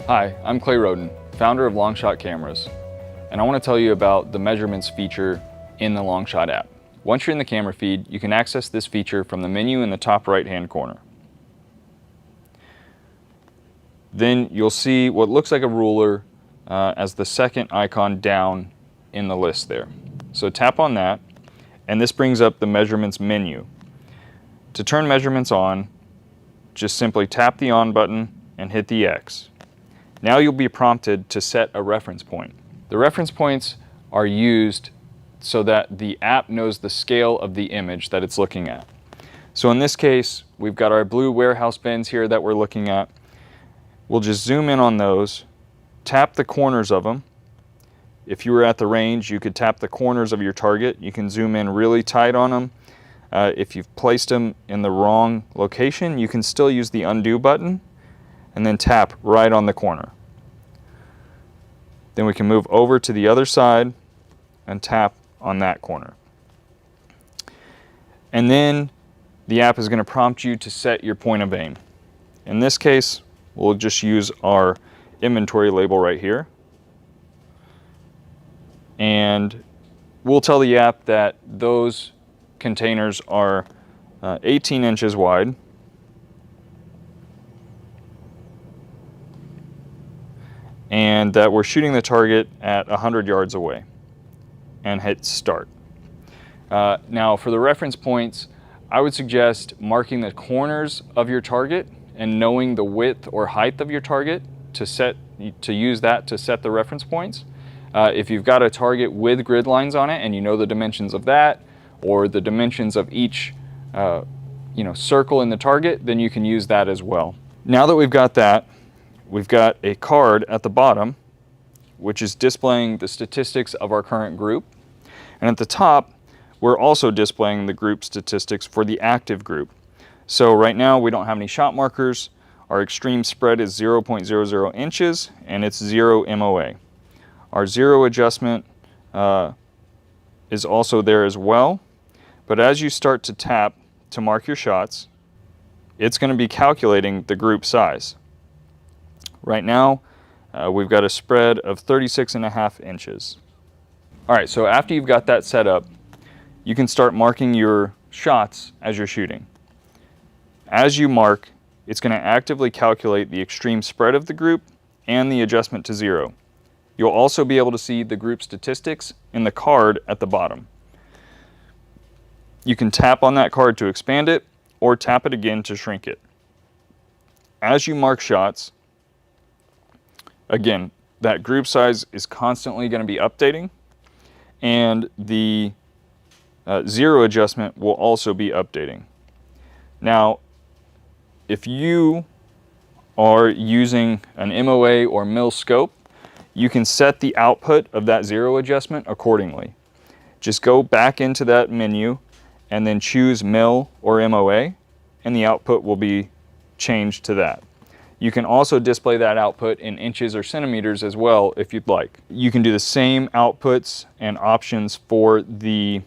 Hi, I'm Clay Roden, founder of Longshot Cameras, and I want to tell you about the measurements feature in the Longshot app. Once you're in the camera feed, you can access this feature from the menu in the top right-hand corner. Then you'll see what looks like a ruler as the second icon down in the list there. So tap on that, and this brings up the measurements menu. To turn measurements on, just simply tap the on button and hit the X. Now you'll be prompted to set a reference point. The reference points are used so that the app knows the scale of the image that it's looking at. So in this case, we've got our blue warehouse bins here that we're looking at. We'll just zoom in on those, tap the corners of them. If you were at the range, you could tap the corners of your target. You can zoom in really tight on them. If you've placed them in the wrong location, you can still use the undo button and then tap right on the corner. Then we can move over to the other side and tap on that corner. And then the app is going to prompt you to set your point of aim. In this case, we'll just use our inventory label right here. And we'll tell the app that those containers are 18 inches wide. And that we're shooting the target at 100 yards away, and hit start. Now for the reference points, I would suggest marking the corners of your target and knowing the width or height of your target to use that to set the reference points. If you've got a target with grid lines on it and you know the dimensions of that or the dimensions of each circle in the target, then you can use that as well. Now that we've got that, we've got a card at the bottom which is displaying the statistics of our current group. And at the top, we're also displaying the group statistics for the active group. So right now we don't have any shot markers. Our extreme spread is 0.00 inches and it's 0 MOA. Our zero adjustment is also there as well. But as you start to tap to mark your shots, it's going to be calculating the group size. Right now, we've got a spread of 36.5 inches. All right, so after you've got that set up, you can start marking your shots as you're shooting. As you mark, it's going to actively calculate the extreme spread of the group and the adjustment to 0. You'll also be able to see the group statistics in the card at the bottom. You can tap on that card to expand it, or tap it again to shrink it. As you mark shots, again, that group size is constantly going to be updating, and the zero adjustment will also be updating. Now, if you are using an MOA or mil scope, you can set the output of that zero adjustment accordingly. Just go back into that menu and then choose mil or MOA, and the output will be changed to that. You can also display that output in inches or centimeters as well if you'd like. You can do the same outputs and options for the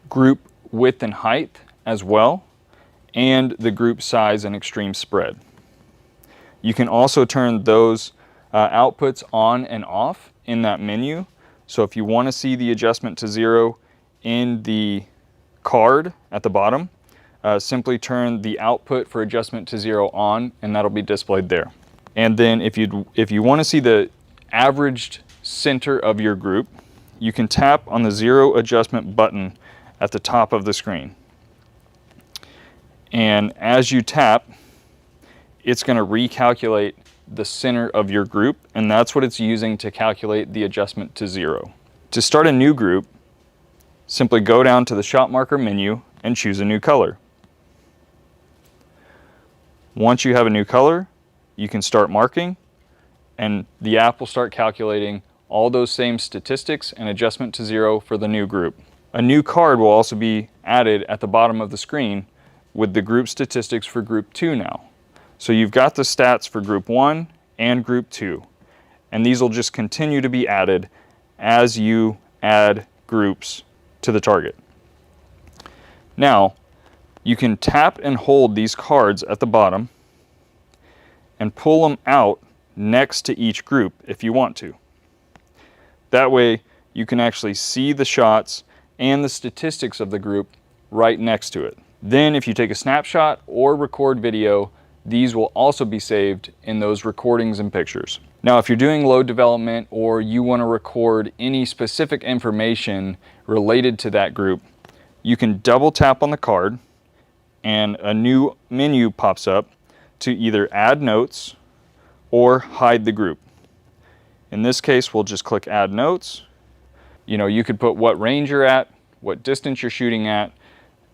group width and height as well, and the group size and extreme spread. You can also turn those outputs on and off in that menu. So if you want to see the adjustment to 0 in the card at the bottom, simply turn the output for adjustment to 0 on, and that'll be displayed there. And then if you want to see the averaged center of your group, you can tap on the 0 adjustment button at the top of the screen. And as you tap, it's going to recalculate the center of your group, and that's what it's using to calculate the adjustment to 0. To start a new group, simply go down to the shot marker menu and choose a new color. Once you have a new color, you can start marking, and the app will start calculating all those same statistics and adjustment to 0 for the new group. A new card will also be added at the bottom of the screen with the group statistics for group 2 now. So you've got the stats for group 1 and group 2, and these will just continue to be added as you add groups to the target. Now, you can tap and hold these cards at the bottom and pull them out next to each group if you want to. That way you can actually see the shots and the statistics of the group right next to it. Then if you take a snapshot or record video, these will also be saved in those recordings and pictures. Now, if you're doing load development or you want to record any specific information related to that group, you can double tap on the card and a new menu pops up to either add notes or hide the group. In this case, we'll just click add notes. You know, you could put what range you're at, what distance you're shooting at,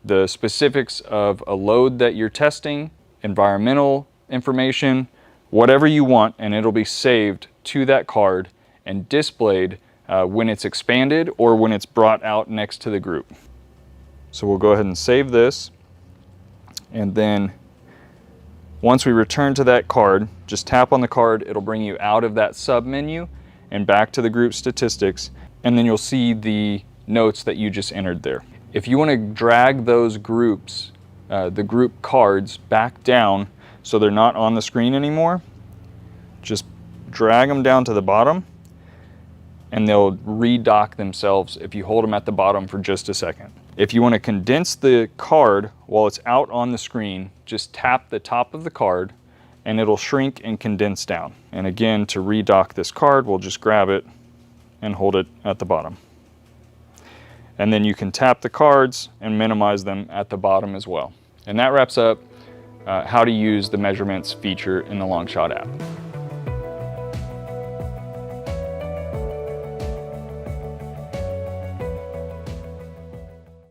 the specifics of a load that you're testing, environmental information, whatever you want, and it'll be saved to that card and displayed when it's expanded or when it's brought out next to the group. So we'll go ahead and save this, and then once we return to that card, just tap on the card, it'll bring you out of that sub menu and back to the group statistics, and then you'll see the notes that you just entered there. If you want to drag those groups, the group cards back down so they're not on the screen anymore, just drag them down to the bottom and they'll redock themselves if you hold them at the bottom for just a second. If you want to condense the card while it's out on the screen, just tap the top of the card and it'll shrink and condense down. And again, to redock this card, we'll just grab it and hold it at the bottom. And then you can tap the cards and minimize them at the bottom as well. And that wraps up how to use the measurements feature in the Longshot app.